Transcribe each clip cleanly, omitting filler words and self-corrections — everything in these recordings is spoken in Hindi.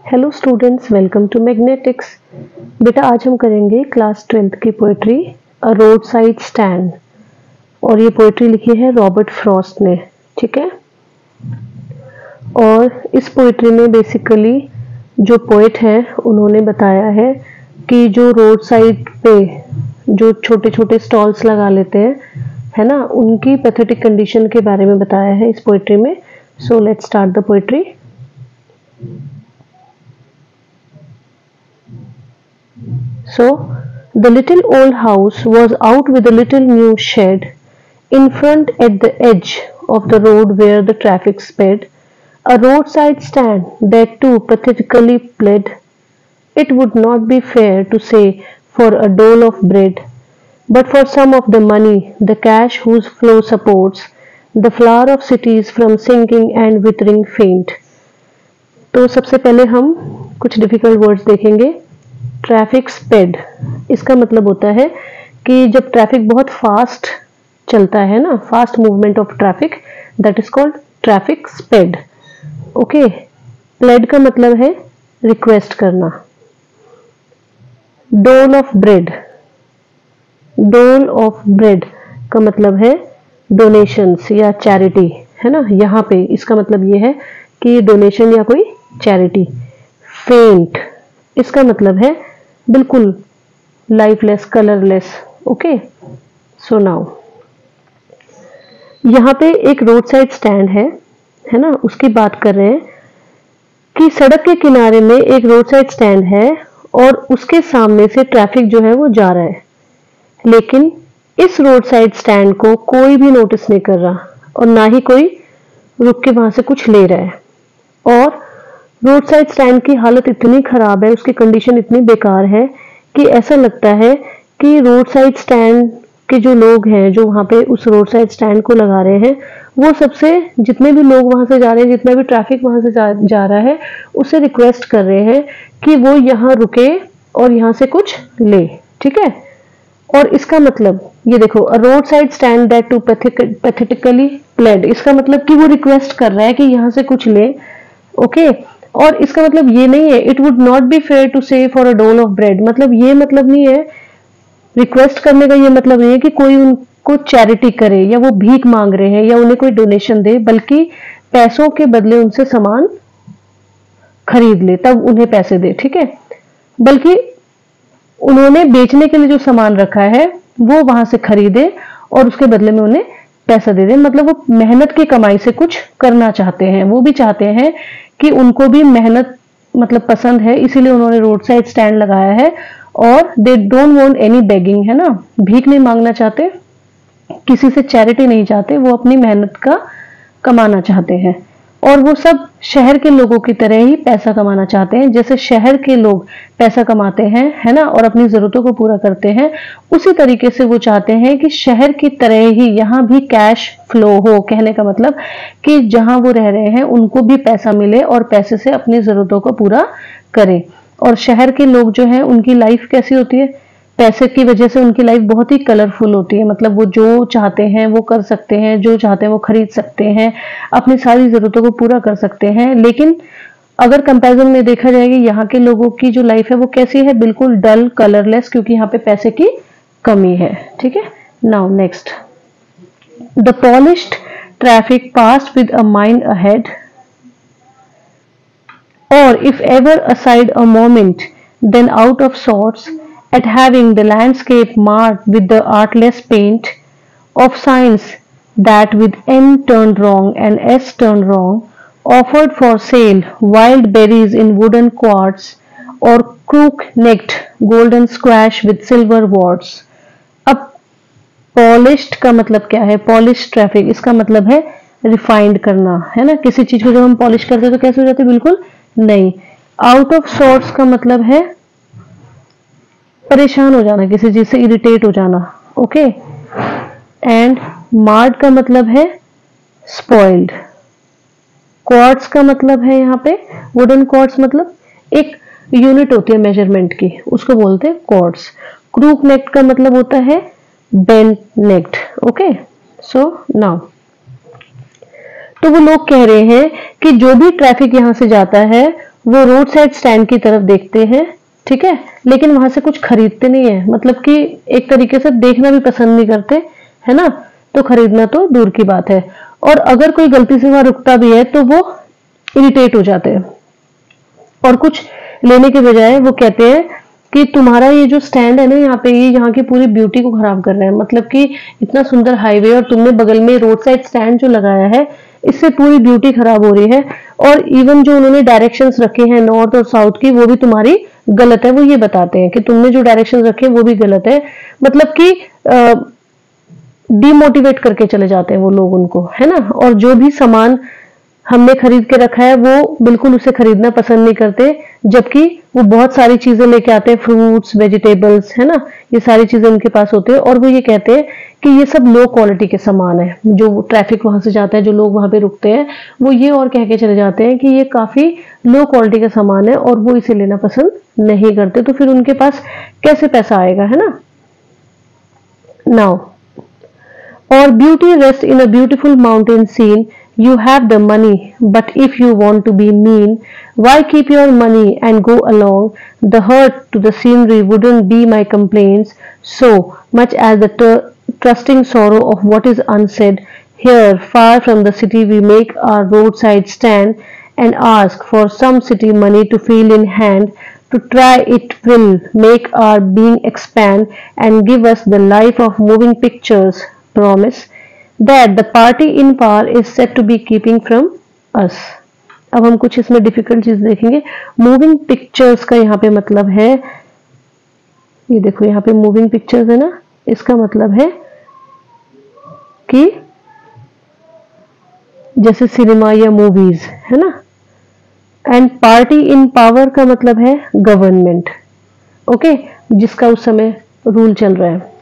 Hello students, welcome to Magnetics. बेटा आज हम करेंगे क्लास 12th की poetry a road side stand, और ये पोइट्री लिखी है रॉबर्ट फ्रॉस्ट ने। ठीक है, और इस पोइट्री में बेसिकली जो पोइट है उन्होंने बताया है कि जो रोड साइड पे जो छोटे छोटे स्टॉल्स लगा लेते हैं, है ना, उनकी पैथेटिक कंडीशन के बारे में बताया है इस पोइट्री में। So let's start the poetry. So, the little old house was out with a little new shed in front at the edge of the road where the traffic sped, a roadside stand that too pathetically pled. It would not be fair to say for a dole of bread, but for some of the money, the cash whose flow supports the flower of cities from sinking and withering faint. तो सबसे पहले हम कुछ डिफिकल्ट वर्ड्स देखेंगे। ट्रैफिक स्पेड, इसका मतलब होता है कि जब ट्रैफिक बहुत फास्ट चलता है ना, fast movement of traffic, that is called traffic sped. Okay, plead का मतलब है रिक्वेस्ट करना। Dole of bread, dole of bread का मतलब है डोनेशंस या चैरिटी, है ना। यहाँ पे इसका मतलब ये है कि डोनेशन या कोई चैरिटी। फेंट, इसका मतलब है बिल्कुल lifeless, colourless. Okay, so now यहाँ पे एक रोड साइड स्टैंड है ना, उसकी बात कर रहे हैं कि सड़क के किनारे में एक रोड साइड स्टैंड है और उसके सामने से ट्रैफिक जो है वो जा रहा है, लेकिन इस रोड साइड स्टैंड को कोई भी नोटिस नहीं कर रहा और ना ही कोई रुक के वहां से कुछ ले रहा है। और रोड साइड स्टैंड की हालत इतनी खराब है, उसकी कंडीशन इतनी बेकार है कि ऐसा लगता है कि रोड साइड स्टैंड के जो लोग हैं, जो वहां पे उस रोड साइड स्टैंड को लगा रहे हैं, वो सबसे, जितने भी लोग वहां से जा रहे हैं, जितना भी ट्रैफिक वहां से जा रहा है, उससे रिक्वेस्ट कर रहे हैं कि वो यहाँ रुके और यहाँ से कुछ ले। ठीक है, और इसका मतलब ये देखो, a road side stand that too pathetically played, इसका मतलब कि वो रिक्वेस्ट कर रहा है कि यहाँ से कुछ ले। ओके, और इसका मतलब ये नहीं है, it would not be fair to say for a dole of bread, मतलब ये मतलब नहीं है, रिक्वेस्ट करने का ये मतलब नहीं है कि कोई उनको चैरिटी करे या वो भीख मांग रहे हैं या उन्हें कोई डोनेशन दे, बल्कि पैसों के बदले उनसे सामान खरीद ले, तब उन्हें पैसे दे। ठीक है, बल्कि उन्होंने बेचने के लिए जो सामान रखा है वो वहां से खरीदे और उसके बदले में उन्हें पैसा दे दे। मतलब वो मेहनत की कमाई से कुछ करना चाहते हैं, वो भी चाहते हैं कि उनको भी मेहनत मतलब पसंद है, इसीलिए उन्होंने रोड साइड स्टैंड लगाया है। और they don't want any begging, है ना, भीख नहीं मांगना चाहते, किसी से चैरिटी नहीं चाहते, वो अपनी मेहनत का कमाना चाहते हैं। और वो सब शहर के लोगों की तरह ही पैसा कमाना चाहते हैं, जैसे शहर के लोग पैसा कमाते हैं, है ना, और अपनी जरूरतों को पूरा करते हैं, उसी तरीके से वो चाहते हैं कि शहर की तरह ही यहाँ भी कैश फ्लो हो। कहने का मतलब कि जहां वो रह रहे हैं उनको भी पैसा मिले और पैसे से अपनी जरूरतों को पूरा करें। और शहर के लोग जो हैं उनकी लाइफ कैसी होती है, पैसे की वजह से उनकी लाइफ बहुत ही कलरफुल होती है। मतलब वो जो चाहते हैं वो कर सकते हैं, जो चाहते हैं वो खरीद सकते हैं, अपनी सारी जरूरतों को पूरा कर सकते हैं। लेकिन अगर कंपैरिजन में देखा जाएगा, यहाँ के लोगों की जो लाइफ है वो कैसी है, बिल्कुल डल, कलरलेस, क्योंकि यहाँ पे पैसे की कमी है। ठीक है, now next, the polished traffic passed with a mind ahead, or if ever aside a moment, then out of sorts at having the landscape marred with the artless paint of signs that with N turned wrong and S turned wrong offered for sale wild berries in wooden quarts or crook-necked golden squash with silver warts. अब पॉलिश्ड का मतलब क्या है, पॉलिश ट्रैफिक, इसका मतलब है रिफाइंड करना, है ना। किसी चीज को जब हम पॉलिश करते हैं तो कैसे हो जाती है, बिल्कुल नहीं। आउट ऑफ सॉर्ट्स का मतलब है परेशान हो जाना, किसी चीज से इरिटेट हो जाना। ओके, एंड मार्ड का मतलब है स्पॉइल्ड। क्वार्ट्स का मतलब है यहाँ पे वुडन क्वार्ट्स, मतलब एक यूनिट होती है मेजरमेंट की, उसको बोलते हैं क्वार्ट्स। क्रूक नेक्ड का मतलब होता है bent necked. Okay, so now तो वो लोग कह रहे हैं कि जो भी ट्रैफिक यहां से जाता है वो रोड साइड स्टैंड की तरफ देखते हैं, ठीक है, लेकिन वहां से कुछ खरीदते नहीं है, मतलब कि एक तरीके से देखना भी पसंद नहीं करते, है ना, तो खरीदना तो दूर की बात है। और अगर कोई गलती से वहां रुकता भी है तो वो इरिटेट हो जाते हैं और कुछ लेने के बजाय वो कहते हैं कि तुम्हारा ये जो स्टैंड है ना यहाँ पे, ये यहाँ की पूरी ब्यूटी को खराब कर रहा है, मतलब कि इतना सुंदर हाईवे और तुमने बगल में रोड साइड स्टैंड जो लगाया है, इससे पूरी ब्यूटी खराब हो रही है। और इवन जो उन्होंने डायरेक्शंस रखे हैं नॉर्थ और साउथ की, वो भी तुम्हारी गलत है। वो ये बताते हैं कि तुमने जो डायरेक्शंस रखे हैं वो भी गलत है, मतलब कि डिमोटिवेट करके चले जाते हैं वो लोग उनको, है ना। और जो भी सामान हमने खरीद के रखा है वो बिल्कुल उसे खरीदना पसंद नहीं करते, जबकि वो बहुत सारी चीजें लेके आते हैं, फ्रूट्स, वेजिटेबल्स, है ना, ये सारी चीजें उनके पास होती है। और वो ये कहते हैं कि ये सब लो क्वालिटी के सामान है। जो ट्रैफिक वहां से जाता है, जो लोग वहां पे रुकते हैं, वो ये और कह के चले जाते हैं कि ये काफी लो क्वालिटी का सामान है और वो इसे लेना पसंद नहीं करते। तो फिर उनके पास कैसे पैसा आएगा, है ना। नाउ, और beauty rest in a beautiful mountain scene, you have the money, but if you want to be mean, why keep your money and go along? The hurt to the scenery wouldn't be my complaints so much as the trusting sorrow of what is unsaid. Here, far from the city, we make our roadside stand and ask for some city money to feel in hand. To try it will make our being expand and give us the life of moving pictures. Promise that the party in power is said to be keeping from us. अब हम कुछ इसमें डिफिकल्ट चीज देखेंगे। मूविंग पिक्चर्स का यहाँ पे मतलब है, ये देखो यहाँ पे मूविंग पिक्चर्स है ना, इसका मतलब है कि जैसे सिनेमा या मूवीज, है ना। एंड पार्टी इन पावर का मतलब है गवर्नमेंट, ओके, जिसका उस समय रूल चल रहा है।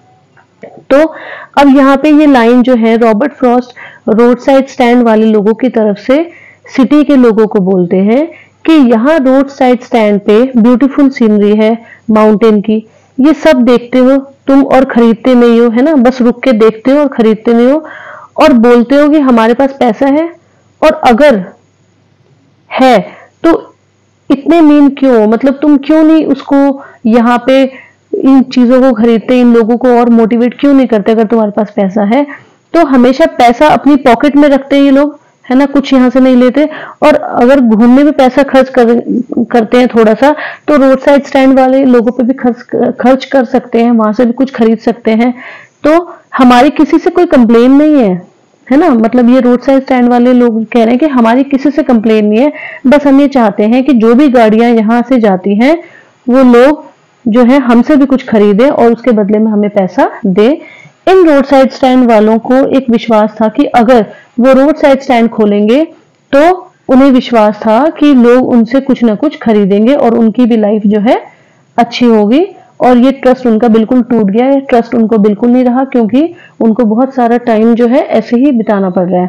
तो अब यहाँ पे ये लाइन जो है, Robert Frost road side stand वाले लोगों की तरफ से सिटी के लोगों को बोलते हैं कि यहाँ रोड साइड स्टैंड पे ब्यूटीफुल सीनरी है माउंटेन की, ये सब देखते हो तुम और खरीदते नहीं हो, है ना, बस रुक के देखते हो और खरीदते नहीं हो, और बोलते हो कि हमारे पास पैसा है, और अगर है तो इतने मीन क्यों, मतलब तुम क्यों नहीं उसको यहाँ पे इन चीजों को खरीदते, इन लोगों को और मोटिवेट क्यों नहीं करते। अगर तुम्हारे पास पैसा है तो हमेशा पैसा अपनी पॉकेट में रखते हैं ये लोग, है ना, कुछ यहाँ से नहीं लेते। और अगर घूमने में पैसा करते हैं थोड़ा सा, तो रोड साइड स्टैंड वाले लोगों पे भी खर्च कर सकते हैं, वहां से भी कुछ खरीद सकते हैं। तो हमारी किसी से कोई कंप्लेन नहीं है ना, मतलब ये रोड साइड स्टैंड वाले लोग कह रहे हैं कि हमारी किसी से कंप्लेन नहीं है, बस हम ये चाहते हैं कि जो भी गाड़ियां यहाँ से जाती हैं वो लोग जो है हमसे भी कुछ खरीदे और उसके बदले में हमें पैसा दे। इन रोड साइड स्टैंड वालों को एक विश्वास था कि अगर वो रोड साइड स्टैंड खोलेंगे तो उन्हें विश्वास था कि लोग उनसे कुछ ना कुछ खरीदेंगे और उनकी भी लाइफ जो है अच्छी होगी। और ये ट्रस्ट उनका बिल्कुल टूट गया है, ट्रस्ट उनको बिल्कुल नहीं रहा, क्योंकि उनको बहुत सारा टाइम जो है ऐसे ही बिताना पड़ रहा है।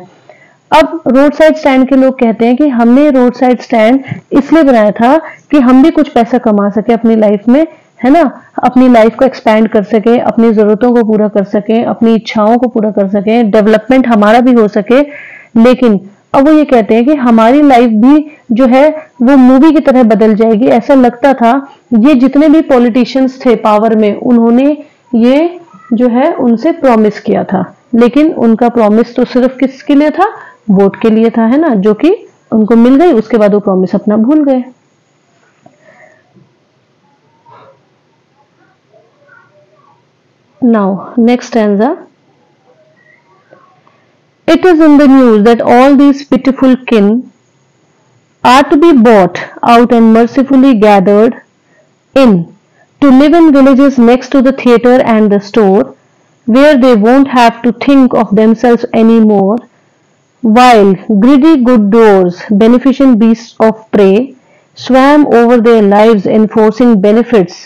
अब रोड साइड स्टैंड के लोग कहते हैं कि हमने रोड साइड स्टैंड इसलिए बनाया था कि हम भी कुछ पैसा कमा सके अपनी लाइफ में, है ना, अपनी लाइफ को एक्सपैंड कर सके, अपनी जरूरतों को पूरा कर सके, अपनी इच्छाओं को पूरा कर सके, डेवलपमेंट हमारा भी हो सके। लेकिन अब वो ये कहते हैं कि हमारी लाइफ भी जो है वो मूवी की तरह बदल जाएगी। ऐसा लगता था ये जितने भी पॉलिटिशियंस थे पावर में, उन्होंने ये जो है उनसे प्रॉमिस किया था, लेकिन उनका प्रॉमिस तो सिर्फ किसके लिए था, वोट के लिए था, है ना, जो कि उनको मिल गई। उसके बाद वो प्रॉमिस अपना भूल गए। Now, next stanza. It is in the news that all these pitiful kin are to be bought out and mercifully gathered in to live in villages next to the theatre and the store, where they won't have to think of themselves anymore, while greedy good doers, beneficent beasts of prey, swam over their lives enforcing benefits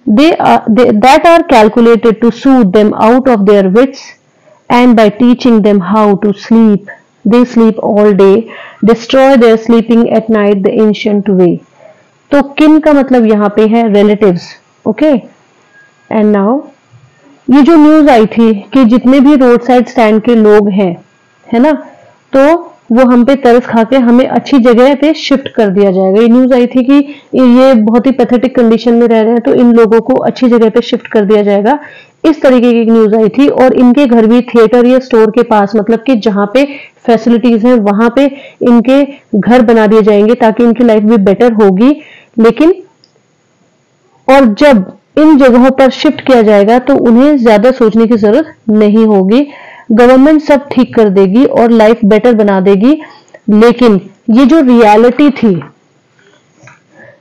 that are calculated to soothe them out of their wits, and by teaching them how to sleep, they sleep all day, destroy their sleeping at night the ancient way. तो किन का मतलब यहाँ पे है relatives, ओके। एंड नाउ ये जो न्यूज आई थी कि जितने भी रोड साइड स्टैंड के लोग हैं, है ना, तो वो हम पे तरस खा के हमें अच्छी जगह पे शिफ्ट कर दिया जाएगा। ये न्यूज आई थी कि ये बहुत ही पैथेटिक कंडीशन में रह रहे हैं, तो इन लोगों को अच्छी जगह पे शिफ्ट कर दिया जाएगा। इस तरीके की न्यूज आई थी। और इनके घर भी थिएटर या स्टोर के पास, मतलब कि जहां पे फैसिलिटीज हैं वहां पे इनके घर बना दिए जाएंगे ताकि इनकी लाइफ भी बेटर होगी। लेकिन और जब इन जगहों पर शिफ्ट किया जाएगा तो उन्हें ज्यादा सोचने की जरूरत नहीं होगी, गवर्नमेंट सब ठीक कर देगी और लाइफ बेटर बना देगी। लेकिन ये जो रियलिटी थी,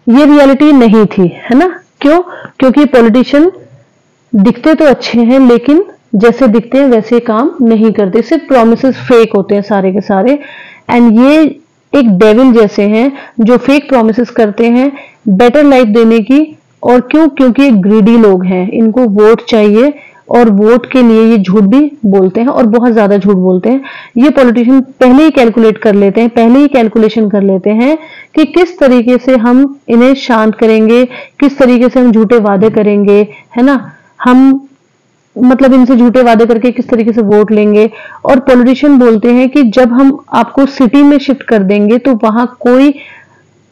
ये रियलिटी नहीं थी, है ना। क्यों? क्योंकि पॉलिटिशियन दिखते तो अच्छे हैं लेकिन जैसे दिखते हैं वैसे काम नहीं करते, सिर्फ प्रोमिसेस फेक होते हैं सारे के सारे। एंड ये एक डेविल जैसे हैं जो फेक प्रोमिसेस करते हैं बेटर लाइफ देने की। और क्यों? क्योंकि ग्रीडी लोग हैं, इनको वोट चाहिए और वोट के लिए ये झूठ भी बोलते हैं और बहुत ज्यादा झूठ बोलते हैं। ये पॉलिटिशियन पहले ही कैलकुलेट कर लेते हैं, पहले ही कैलकुलेशन कर लेते हैं कि किस तरीके से हम इन्हें शांत करेंगे, किस तरीके से हम झूठे वादे करेंगे, है ना। हम मतलब इनसे झूठे वादे करके किस तरीके से वोट लेंगे। और पॉलिटिशियन बोलते हैं कि जब हम आपको सिटी में शिफ्ट कर देंगे तो वहां कोई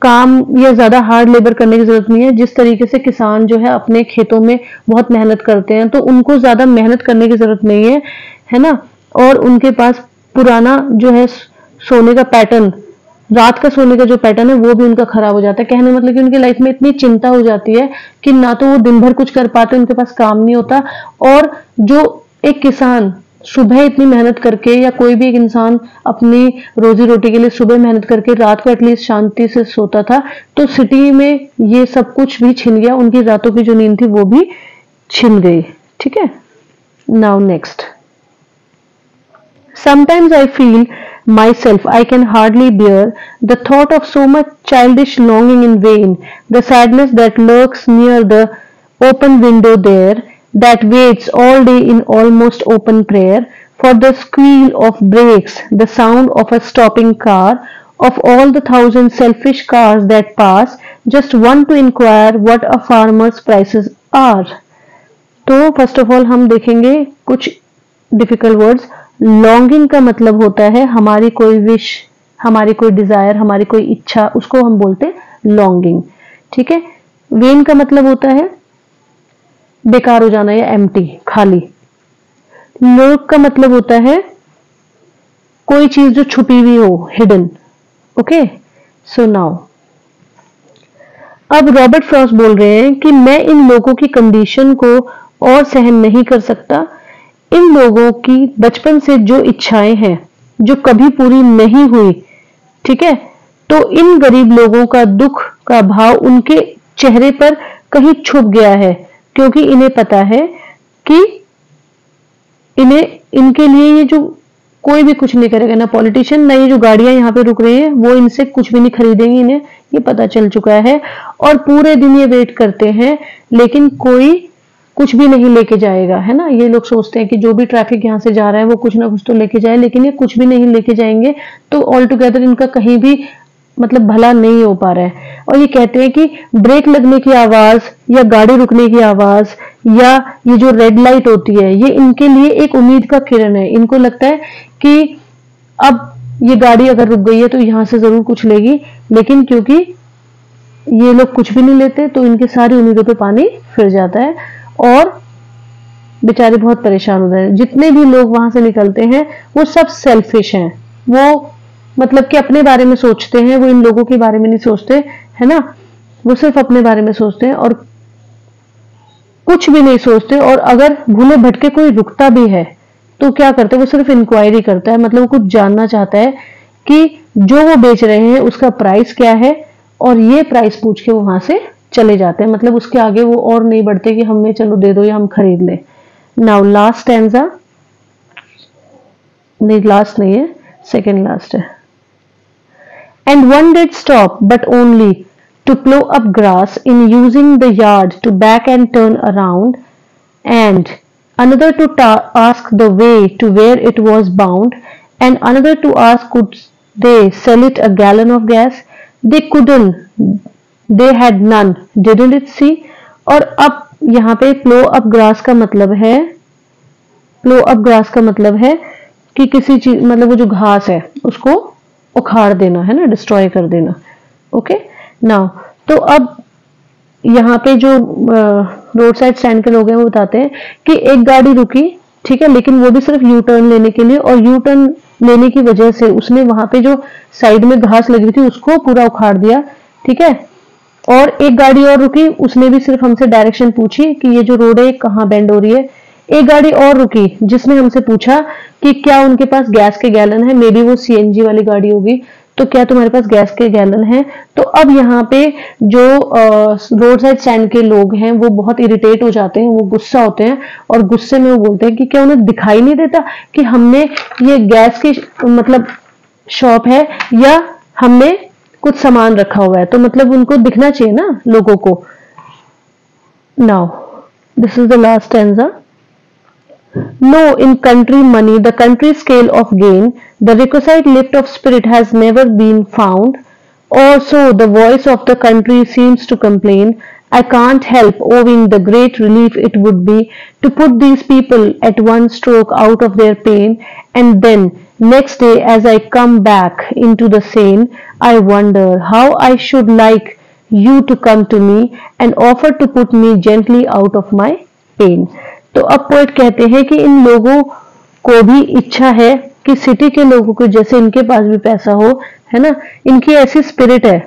काम या ज्यादा हार्ड लेबर करने की जरूरत नहीं है। जिस तरीके से किसान जो है अपने खेतों में बहुत मेहनत करते हैं, तो उनको ज्यादा मेहनत करने की जरूरत नहीं है, है ना। और उनके पास पुराना जो है सोने का पैटर्न, रात का सोने का जो पैटर्न है वो भी उनका खराब हो जाता है। कहने मतलब कि उनकी लाइफ में इतनी चिंता हो जाती है कि ना तो वो दिन भर कुछ कर पाते, उनके पास काम नहीं होता। और जो एक किसान सुबह इतनी मेहनत करके, या कोई भी एक इंसान अपनी रोजी रोटी के लिए सुबह मेहनत करके रात को एटलीस्ट शांति से सोता था, तो सिटी में ये सब कुछ भी छिन गया, उनकी रातों की जो नींद थी वो भी छिन गई। ठीक है, now next. Sometimes I feel myself I can hardly bear the thought of so much childish longing in vain, the sadness that lurks near the open window there, that waits all day in almost open prayer for the squeal of brakes, the sound of a stopping car, of all the thousand selfish cars that pass, just one to inquire what a farmer's prices are. तो फर्स्ट ऑफ ऑल हम देखेंगे कुछ डिफिकल्ट वर्ड्स। लॉन्गिंग का मतलब होता है हमारी कोई विश, हमारी कोई डिजायर, हमारी कोई इच्छा, उसको हम बोलते हैं लॉन्गिंग। ठीक है। वेन का मतलब होता है बेकार हो जाना या एम्प्टी, खाली। लर्क का मतलब होता है कोई चीज जो छुपी हुई हो, हिडन। ओके, सो नाउ अब रॉबर्ट फ्रॉस्ट बोल रहे हैं कि मैं इन लोगों की कंडीशन को और सहन नहीं कर सकता। इन लोगों की बचपन से जो इच्छाएं हैं जो कभी पूरी नहीं हुई, ठीक है, तो इन गरीब लोगों का दुख का भाव उनके चेहरे पर कहीं छुप गया है, क्योंकि इन्हें पता है कि इनके लिए ये जो कोई भी कुछ नहीं करेगा, ना पॉलिटिशियन, ना ये जो गाड़ियां यहाँ पे रुक रही हैं वो इनसे कुछ भी नहीं खरीदेंगी, इन्हें ये पता चल चुका है। और पूरे दिन ये वेट करते हैं लेकिन कोई कुछ भी नहीं लेके जाएगा, है ना। ये लोग सोचते हैं कि जो भी ट्रैफिक यहाँ से जा रहा है वो कुछ ना कुछ तो लेके जाए, लेकिन ये कुछ भी नहीं लेके जाएंगे, तो ऑल टुगेदर इनका कहीं भी मतलब भला नहीं हो पा रहा है। और ये कहते हैं कि ब्रेक लगने की आवाज या गाड़ी रुकने की आवाज या ये जो रेड लाइट होती है, ये इनके लिए एक उम्मीद का किरण है। इनको लगता है कि अब ये गाड़ी अगर रुक गई है तो यहां से जरूर कुछ लेगी, लेकिन क्योंकि ये लोग कुछ भी नहीं लेते तो इनकी सारी उम्मीदों पे पानी फिर जाता है और बेचारे बहुत परेशान होते हैं। जितने भी लोग वहां से निकलते हैं वो सब सेल्फिश हैं, वो मतलब कि अपने बारे में सोचते हैं, वो इन लोगों के बारे में नहीं सोचते, है ना। वो सिर्फ अपने बारे में सोचते हैं और कुछ भी नहीं सोचते। और अगर भूले भटके कोई रुकता भी है तो क्या करते हैं, वो सिर्फ इंक्वायरी करता है, मतलब वो कुछ जानना चाहता है कि जो वो बेच रहे हैं उसका प्राइस क्या है, और ये प्राइस पूछ के वहां से चले जाते हैं। मतलब उसके आगे वो और नहीं बढ़ते कि हमें चलो दे दो या हम खरीद लें। नाउ लास्ट स्टैंजा, नहीं लास्ट नहीं है, सेकेंड लास्ट है। And one did stop, but only to plow up grass in using the yard to back and turn around, and another to ask the way to where it was bound, and another to ask could they sell it a gallon of gas. They couldn't, they had none, didn't it see? और अब यहाँ पे प्लो अप ग्रास का मतलब है, प्लो अप ग्रास का मतलब है कि किसी चीज, मतलब वो जो घास है उसको उखाड़ देना, है ना, डिस्ट्रॉय कर देना। ओके नाउ, तो अब यहाँ पे जो रोड साइड स्टैंड के लोग हैं वो बताते हैं कि एक गाड़ी रुकी, ठीक है, लेकिन वो भी सिर्फ यू टर्न लेने के लिए, और यू टर्न लेने की वजह से उसने वहां पे जो साइड में घास लगी थी उसको पूरा उखाड़ दिया, ठीक है। और एक गाड़ी और रुकी, उसने भी सिर्फ हमसे डायरेक्शन पूछी कि ये जो रोड है कहाँ बेंड हो रही है। एक गाड़ी और रुकी जिसने हमसे पूछा कि क्या उनके पास गैस के गैलन है, मे बी वो सीएनजी वाली गाड़ी होगी, तो क्या तुम्हारे पास गैस के गैलन है। तो अब यहाँ पे जो रोड साइड स्टैंड के लोग हैं वो बहुत इरिटेट हो जाते हैं, वो गुस्सा होते हैं, और गुस्से में वो बोलते हैं कि क्या उन्हें दिखाई नहीं देता कि हमने ये गैस की मतलब शॉप है या हमने कुछ सामान रखा हुआ है, तो मतलब उनको दिखना चाहिए ना लोगों को। Now this is the last stanza. No, in country money, the country scale of gain, the requisite lift of spirit has never been found, or so the voice of the country seems to complain. I can't help owing the great relief it would be to put these people at one stroke out of their pain, and then next day as I come back into the scene, I wonder how I should like you to come to me and offer to put me gently out of my pain. तो अब पोएट कहते हैं कि इन लोगों को भी इच्छा है कि सिटी के लोगों को जैसे इनके पास भी पैसा हो, है ना, इनकी ऐसी स्पिरिट है,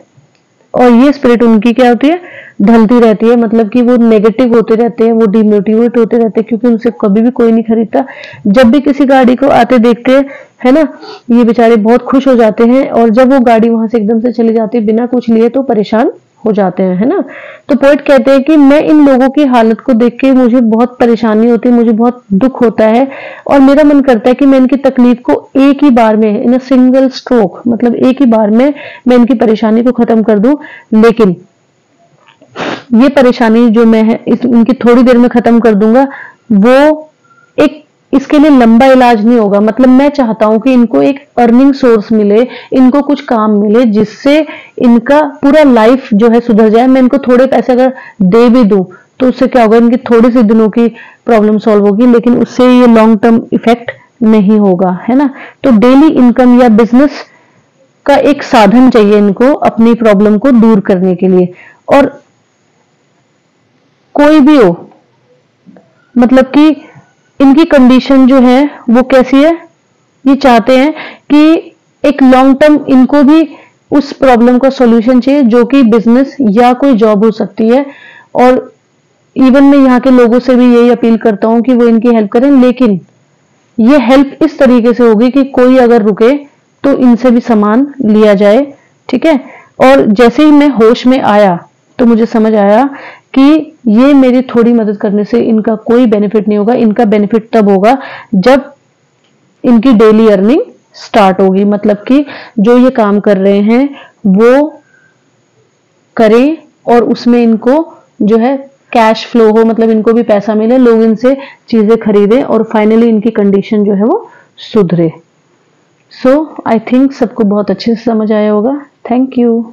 और ये स्पिरिट उनकी क्या होती है, ढलती रहती है, मतलब कि वो नेगेटिव होते रहते हैं, वो डिमोटिवेट होते रहते हैं, क्योंकि उनसे कभी भी कोई नहीं खरीदता। जब भी किसी गाड़ी को आते देखते हैं, है ना, ये बेचारे बहुत खुश हो जाते हैं, और जब वो गाड़ी वहां से एकदम से चली जाती है बिना कुछ लिए तो परेशान हो जाते हैं, है ना। तो पोएट कहते हैं कि मैं इन लोगों की हालत को देख के मुझे बहुत परेशानी होती है, मुझे बहुत दुख होता है, और मेरा मन करता है कि मैं इनकी तकलीफ को एक ही बार में, इन अ सिंगल स्ट्रोक, मतलब एक ही बार में मैं इनकी परेशानी को खत्म कर दूं। लेकिन ये परेशानी जो मैं है इनकी थोड़ी देर में खत्म कर दूंगा, वो एक इसके लिए लंबा इलाज नहीं होगा। मतलब मैं चाहता हूं कि इनको एक अर्निंग सोर्स मिले, इनको कुछ काम मिले जिससे इनका पूरा लाइफ जो है सुधर जाए। मैं इनको थोड़े पैसे अगर दे भी दूं तो उससे क्या होगा, इनकी थोड़ी सी दिनों की प्रॉब्लम सॉल्व होगी, लेकिन उससे ये लॉन्ग टर्म इफेक्ट नहीं होगा, है ना। तो डेली इनकम या बिजनेस का एक साधन चाहिए इनको अपनी प्रॉब्लम को दूर करने के लिए। और कोई भी हो, मतलब कि इनकी कंडीशन जो है वो कैसी है, ये चाहते हैं कि एक लॉन्ग टर्म इनको भी उस प्रॉब्लम का सॉल्यूशन चाहिए, जो कि बिजनेस या कोई जॉब हो सकती है। और इवन मैं यहाँ के लोगों से भी यही अपील करता हूँ कि वो इनकी हेल्प करें, लेकिन ये हेल्प इस तरीके से होगी कि कोई अगर रुके तो इनसे भी सामान लिया जाए, ठीक है। और जैसे ही मैं होश में आया तो मुझे समझ आया कि ये मेरी थोड़ी मदद करने से इनका कोई बेनिफिट नहीं होगा। इनका बेनिफिट तब होगा जब इनकी डेली अर्निंग स्टार्ट होगी, मतलब कि जो ये काम कर रहे हैं वो करें और उसमें इनको जो है कैश फ्लो हो, मतलब इनको भी पैसा मिले, लोग इनसे चीजें खरीदें और फाइनली इनकी कंडीशन जो है वो सुधरे। सो आई थिंक सबको बहुत अच्छे से समझ आया होगा। Thank you.